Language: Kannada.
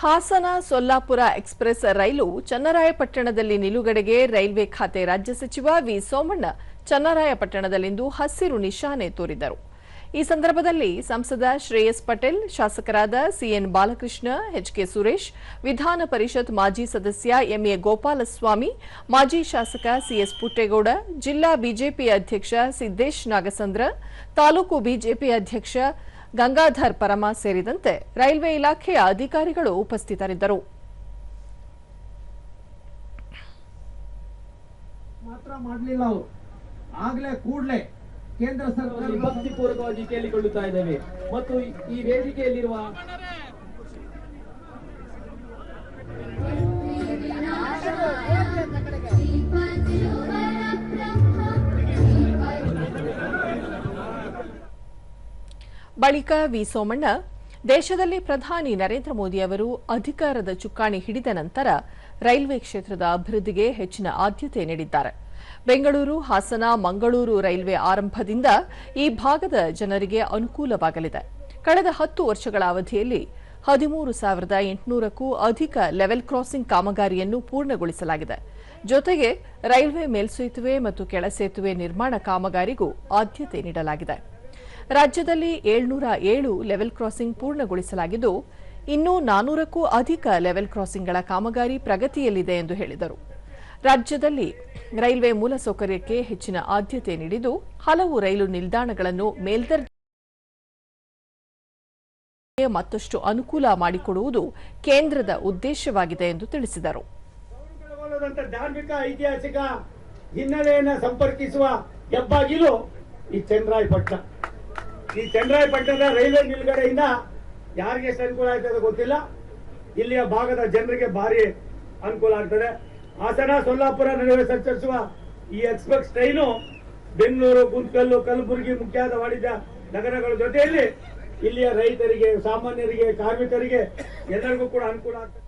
ಹಾಸನ ಸೊಲ್ಲಾಪುರ ಎಕ್ಸ್‌ಪ್ರೆಸ್ ರೈಲು ಚನ್ನರಾಯಪಟ್ಟಣದಲ್ಲಿ ನಿಲುಗಡೆಗೆ ರೈಲ್ವೆ ಖಾತೆ ರಾಜ್ಯ ಸಚಿವ ವಿ ಸೋಮಣ್ಣ ಚನ್ನರಾಯಪಟ್ಟಣದಲ್ಲಿಂದು ಹಸಿರು ನಿಶಾನೆ ತೋರಿದರು. ಈ ಸಂದರ್ಭದಲ್ಲಿ ಸಂಸದ ಶ್ರೇಯಸ್ ಪಟೇಲ್, ಶಾಸಕರಾದ ಸಿಎನ್ ಬಾಲಕೃಷ್ಣ, ಎಚ್‌ಕೆ ಸುರೇಶ್, ವಿಧಾನ ಪರಿಷತ್ ಮಾಜಿ ಸದಸ್ಯ ಎಂಎ ಗೋಪಾಲಸ್ವಾಮಿ, ಮಾಜಿ ಶಾಸಕ ಸಿಎಸ್ ಪುಟ್ಟೇಗೌಡ, ಜಿಲ್ಲಾ ಬಿಜೆಪಿ ಅಧ್ಯಕ್ಷ ಸಿದ್ದೇಶ್ ನಾಗಸಂದ್ರ, ತಾಲೂಕು ಬಿಜೆಪಿ ಅಧ್ಯಕ್ಷ ಗಂಗಾಧರ್ ಪರಮ ಸೇರಿದಂತೆ ರೈಲ್ವೆ ಇಲಾಖೆಯ ಅಧಿಕಾರಿಗಳು ಉಪಸ್ಥಿತರಿದ್ದರು. ಕೇಂದ್ರ ಸರ್ಕಾರ ಭಕ್ತಿಪೂರ್ವಕವಾಗಿ ಕೇಳಿಕೊಳ್ಳುತ್ತಾ ಇದ್ದೇವೆ ಮತ್ತು ಈ ವೇದಿಕೆಯಲ್ಲಿರುವ ಬಳಿಕ ವಿ ಸೋಮಣ್ಣ, ದೇಶದಲ್ಲಿ ಪ್ರಧಾನಿ ನರೇಂದ್ರ ಮೋದಿ ಅವರು ಅಧಿಕಾರದ ಚುಕ್ಕಾಣಿ ಹಿಡಿದ ನಂತರ ರೈಲ್ವೆ ಕ್ಷೇತ್ರದ ಅಭಿವೃದ್ಧಿಗೆ ಹೆಚ್ಚಿನ ಆದ್ಯತೆ ನೀಡಿದ್ದಾರೆ. ಬೆಂಗಳೂರು, ಹಾಸನ, ಮಂಗಳೂರು ರೈಲ್ವೆ ಆರಂಭದಿಂದ ಈ ಭಾಗದ ಜನರಿಗೆ ಅನುಕೂಲವಾಗಲಿದೆ. ಕಳೆದ 10 ವರ್ಷಗಳ ಅವಧಿಯಲ್ಲಿ 13,800ಕ್ಕೂ ಅಧಿಕ ಲೆವೆಲ್ ಕ್ರಾಸಿಂಗ್ ಕಾಮಗಾರಿಯನ್ನು ಪೂರ್ಣಗೊಳಿಸಲಾಗಿದೆ. ಜೊತೆಗೆ ರೈಲ್ವೆ ಮೇಲ್ಸೇತುವೆ ಮತ್ತು ಕೆಳಸೇತುವೆ ನಿರ್ಮಾಣ ಕಾಮಗಾರಿಗೂ ಆದ್ಯತೆ ನೀಡಲಾಗಿದೆ. ರಾಜ್ಯದಲ್ಲಿ 707 ಲೆವೆಲ್ ಕ್ರಾಸಿಂಗ್ ಪೂರ್ಣಗೊಳಿಸಲಾಗಿದ್ದು, ಇನ್ನೂ 400ಕ್ಕೂ ಅಧಿಕ ಲೆವೆಲ್ ಕ್ರಾಸಿಂಗ್ಗಳ ಕಾಮಗಾರಿ ಪ್ರಗತಿಯಲ್ಲಿದೆ ಎಂದು ಹೇಳಿದರು. ರಾಜ್ಯದಲ್ಲಿ ರೈಲ್ವೆ ಮೂಲಸೌಕರ್ಯಕ್ಕೆ ಹೆಚ್ಚಿನ ಆದ್ಯತೆ ನೀಡಿದ್ದು, ಹಲವು ರೈಲು ನಿಲ್ದಾಣಗಳನ್ನು ಮೇಲ್ದರ್ಜೆಗೆ ಮತ್ತಷ್ಟು ಅನುಕೂಲ ಮಾಡಿಕೊಡುವುದು ಕೇಂದ್ರದ ಉದ್ದೇಶವಾಗಿದೆ ಎಂದು ತಿಳಿಸಿದರು. ಧಾರ್ಮಿಕ ಐತಿಹಾಸಿಕ ಹಿನ್ನೆಲೆಯನ್ನು ಸಂಪರ್ಕಿಸುವ ಹೆಬ್ಬಾಗಿಲು ಈ ಚನ್ನರಾಯಪಟ್ಟಣ. ಈ ಚನ್ನರಾಯಪಟ್ಟಣದ ರೈಲ್ವೆ ನಿಲ್ಗಡೆಯಿಂದ ಯಾರಿಗೆ ಎಷ್ಟು ಅನುಕೂಲ ಆಗ್ತದೆ ಗೊತ್ತಿಲ್ಲ. ಇಲ್ಲಿಯ ಭಾಗದ ಜನರಿಗೆ ಭಾರಿ ಅನುಕೂಲ ಆಗ್ತದೆ. ಹಾಸನ ಸೊಲ್ಲಾಪುರ ನಡುವೆ ಸಂಚರಿಸುವ ಈ ಎಕ್ಸ್‌ಪ್ರೆಸ್ ಟ್ರೈನು ಬೆಂಗಳೂರು, ಗುಂತಕಲ್ಲು, ಕಲಬುರಗಿ ಮುಖ್ಯವಾದ ವಾಣಿಜ್ಯ ನಗರಗಳ ಜೊತೆಯಲ್ಲಿ ಇಲ್ಲಿಯ ರೈತರಿಗೆ, ಸಾಮಾನ್ಯರಿಗೆ, ಕಾರ್ಮಿಕರಿಗೆ ಎಲ್ಲರಿಗೂ ಕೂಡ ಅನುಕೂಲ ಆಗ್ತದೆ.